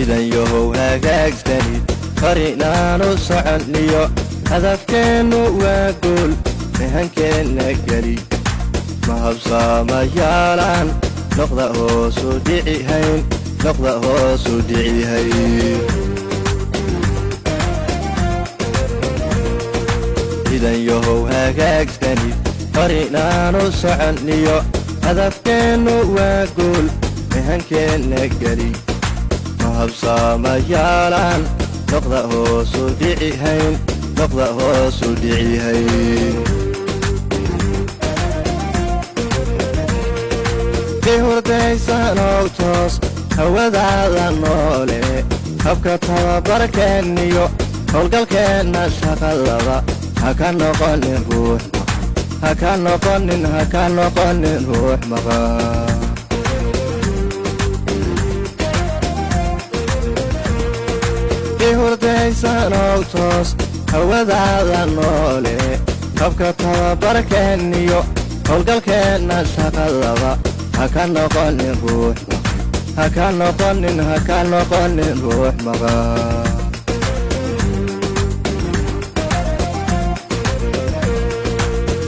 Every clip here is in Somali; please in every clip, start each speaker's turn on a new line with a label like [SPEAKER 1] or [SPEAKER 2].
[SPEAKER 1] إذا يهو هاجاجتني طريقنا نصعد ليو هدف كان وأقول مهن كان نجري ما هبصا ما يالان نقضه سودعي هين نقضه سودعي هين إذا يهو هاجاجتني طريقنا نصعد ليو هدف كان وأقول مهن كان نجري ما هبصا ما يالان نقضه سودعي هين نقضه سودعي هين هوردaysan oo toos hawadaada noole habka tababarkeeniyo howlgalkeena shaqalada haka noqonin ruux maqan hordaysan oo toos hawadaada noole habka tababarkeeniyo howlgalkeena shaqalada haka noqonin ruux maqan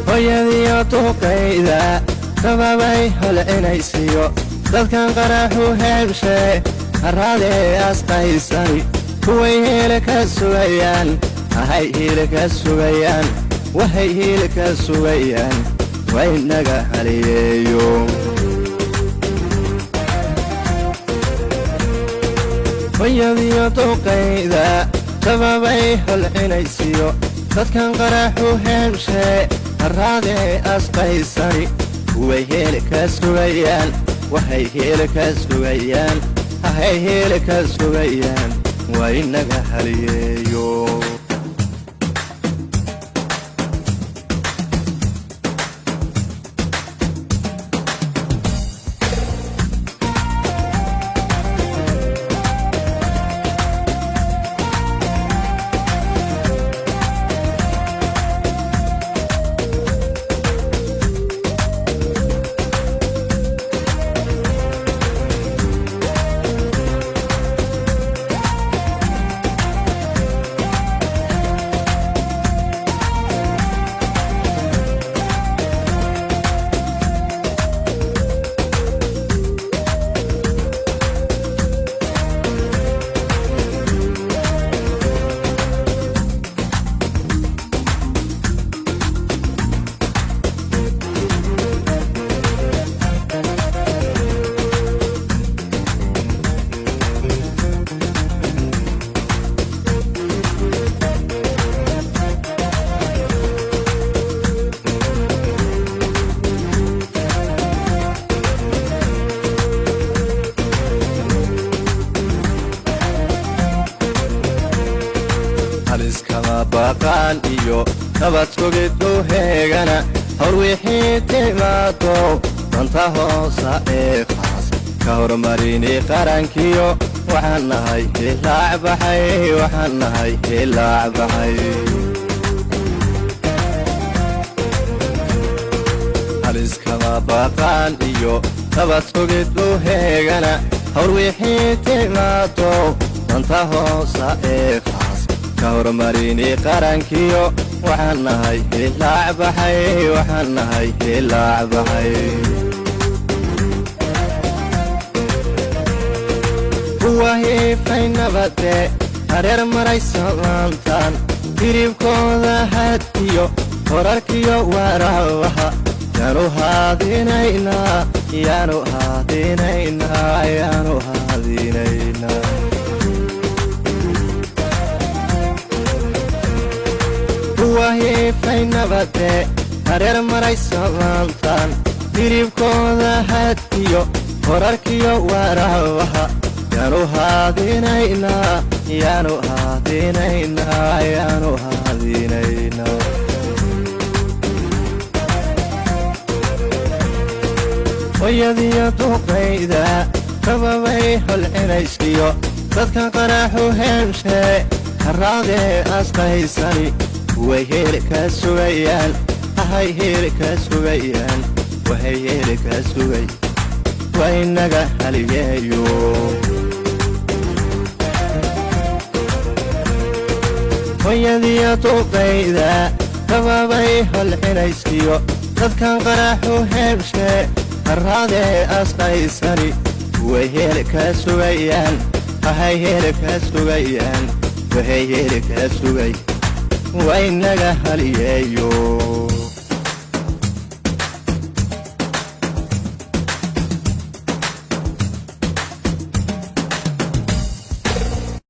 [SPEAKER 1] hooyadiyo duqayda sababay holcinaysiyo dadkan qaraxu heebshe haraadee asqaysani kuway hiila ka sugayaan ahay hiila ka sugayaan wahay hiila ka sugayaan waynaga haliyeeyo hooyadiyo duqayda sababay holcinaysiyo dadkan qaraxu heebshe haraadee asqaysani kuway hiila ka sugayaan wahay hiila ka sugayaan ahay hiila ka sugayaan waynaga haliyeeyo baqaan iyo nabad sugiddu heegana hor wixii timaado danta hoosa ee qaas ka hormarini qarankiyo waxaan nahay hilaac baxay haliskama baqaan iyo nabad sugiddu heegana hor wixii timaado danta hoosa ee كورماريني قرانكيو وحنا هاي اللعب حي وحنا هاي اللعب حي هو هي فين بدأ هرير مريس لانتان قريب كودا هاتيو وراركيو وراوها يانو هادينينا وهي فين بدأ هرير مريس لانتان قريب كودا هاتيو وراركيو وراوها يانو هادينينا hooyadiyo duqayda sababay holcinaysiyo dadkan qaraxu heebshe haraadee asqaysani way hiila ka sugayaan ahay hiila ka sugayaan wahay hiila ka sugay waynaga haliyeeyo hooyadiyo duqayda rababay holcinayskiyo dadkan qaraxu heebshe harraadee asqaysani way heli ka sugayaan waxay heli ka sugayaan waxay heli ka sugay waynaga haliyeeyo